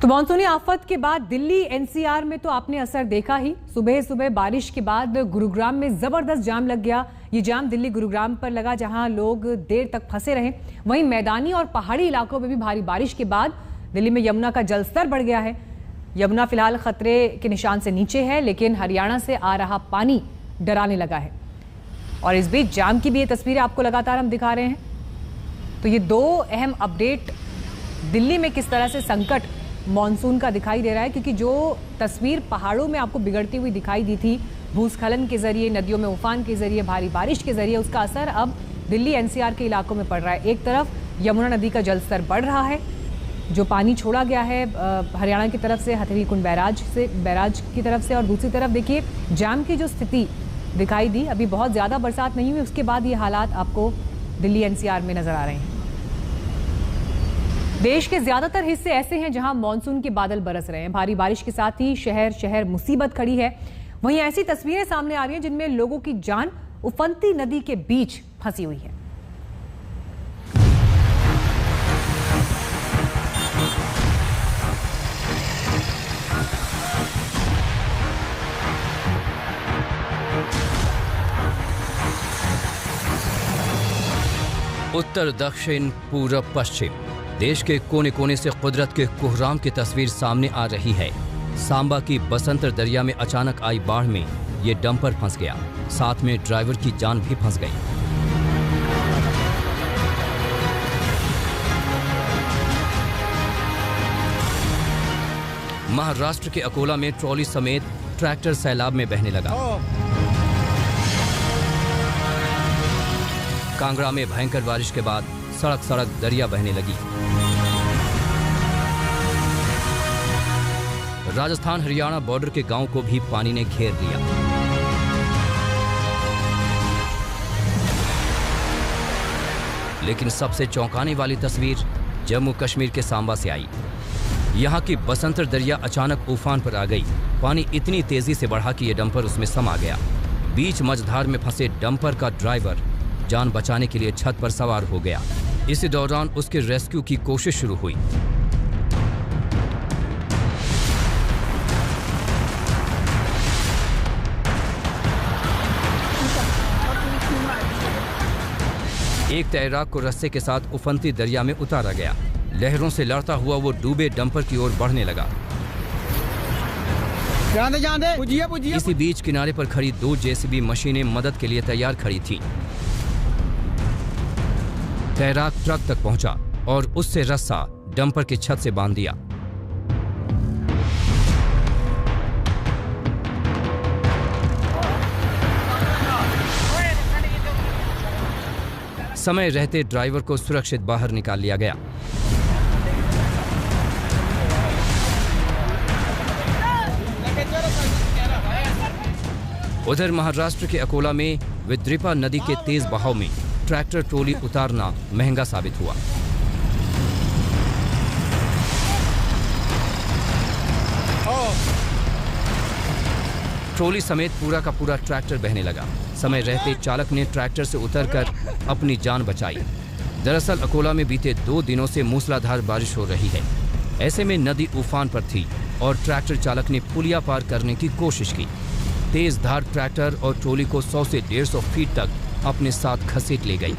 तो मानसूनी आफत के बाद दिल्ली एनसीआर में तो आपने असर देखा ही। सुबह सुबह बारिश के बाद गुरुग्राम में जबरदस्त जाम लग गया। ये जाम दिल्ली गुरुग्राम पर लगा, जहां लोग देर तक फंसे रहे। वहीं मैदानी और पहाड़ी इलाकों में भी भारी बारिश के बाद दिल्ली में यमुना का जलस्तर बढ़ गया है। यमुना फिलहाल खतरे के निशान से नीचे है, लेकिन हरियाणा से आ रहा पानी डराने लगा है। और इस बीच जाम की भी ये तस्वीरें आपको लगातार हम दिखा रहे हैं। तो ये दो अहम अपडेट दिल्ली में किस तरह से संकट मॉनसून का दिखाई दे रहा है, क्योंकि जो तस्वीर पहाड़ों में आपको बिगड़ती हुई दिखाई दी थी भूस्खलन के जरिए, नदियों में उफान के जरिए, भारी बारिश के जरिए, उसका असर अब दिल्ली एनसीआर के इलाकों में पड़ रहा है। एक तरफ यमुना नदी का जलस्तर बढ़ रहा है, जो पानी छोड़ा गया है हरियाणा की तरफ से हथनीकुंड बैराज की तरफ से, और दूसरी तरफ देखिए जाम की जो स्थिति दिखाई दी। अभी बहुत ज़्यादा बरसात नहीं हुई, उसके बाद ये हालात आपको दिल्ली एनसीआर में नजर आ रहे हैं। देश के ज्यादातर हिस्से ऐसे हैं जहां मानसून के बादल बरस रहे हैं। भारी बारिश के साथ ही शहर शहर मुसीबत खड़ी है। वहीं ऐसी तस्वीरें सामने आ रही हैं जिनमें लोगों की जान उफनती नदी के बीच फंसी हुई है। उत्तर दक्षिण पूरब पश्चिम देश के कोने कोने से कुदरत के कोहराम की तस्वीर सामने आ रही है। सांबा की बसंतर दरिया में अचानक आई बाढ़ में ये डंपर फंस गया, साथ में ड्राइवर की जान भी फंस गई। महाराष्ट्र के अकोला में ट्रॉली समेत ट्रैक्टर सैलाब में बहने लगा। कांगड़ा में भयंकर बारिश के बाद सड़क सड़क दरिया बहने लगी। राजस्थान हरियाणा बॉर्डर के गांव को भी पानी ने घेर लिया। लेकिन सबसे चौंकाने वाली तस्वीर जम्मू कश्मीर के सांबा से आई। यहां की बसंतर दरिया अचानक उफान पर आ गई। पानी इतनी तेजी से बढ़ा कि यह डंपर उसमें समा गया। बीच मझधार में फंसे डंपर का ड्राइवर जान बचाने के लिए छत पर सवार हो गया। इसी दौरान उसके रेस्क्यू की कोशिश शुरू हुई। एक तैराक को रस्से के साथ उफनती दरिया में उतारा गया। लहरों से लड़ता हुआ वो डूबे डंपर की ओर बढ़ने लगा। इसी बीच किनारे पर खड़ी दो जेसीबी मशीनें मदद के लिए तैयार खड़ी थीं। तैराक ट्रक तक पहुंचा और उससे रस्सा डंपर की छत से बांध दिया। समय रहते ड्राइवर को सुरक्षित बाहर निकाल लिया गया। उधर महाराष्ट्र के अकोला में विद्रिपा नदी के तेज बहाव में ट्रैक्टर ट्रॉली उतारना महंगा साबित हुआ। ट्रॉली समेत पूरा का पूरा ट्रैक्टर बहने लगा। समय रहते चालक ने ट्रैक्टर से उतरकर अपनी जान बचाई। दरअसल अकोला में बीते 2 दिनों से मूसलाधार बारिश हो रही है। ऐसे में नदी उफान पर थी और ट्रैक्टर चालक ने पुलिया पार करने की कोशिश की। तेज धार ट्रैक्टर और ट्रॉली को 100 से 150 फीट तक अपने साथ घसीट ले गई।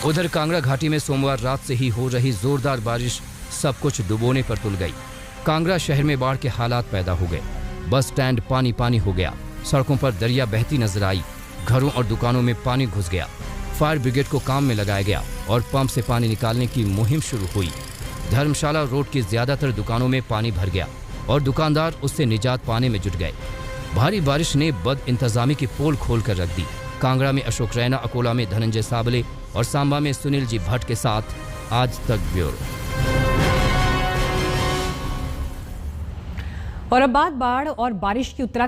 उधर कांगड़ा घाटी में सोमवार रात से ही हो रही जोरदार बारिश सब कुछ डुबोने पर तुल गई। कांगड़ा शहर में बाढ़ के हालात पैदा हो गए। बस स्टैंड पानी पानी हो गया। सड़कों पर दरिया बहती नजर आई। घरों और दुकानों में पानी घुस गया। फायर ब्रिगेड को काम में लगाया गया और पंप से पानी निकालने की मुहिम शुरू हुई। धर्मशाला रोड की ज्यादातर दुकानों में पानी भर गया और दुकानदार उससे निजात पाने में जुट गए। भारी बारिश ने बद इंतजामी की पोल खोल कर रख दी। कांगड़ा में अशोक रैना, अकोला में धनंजय साबले और सांबा में सुनील जी भट्ट के साथ आज तक ब्यूरो। और अब बात बाढ़ और बारिश की उत्तराखंड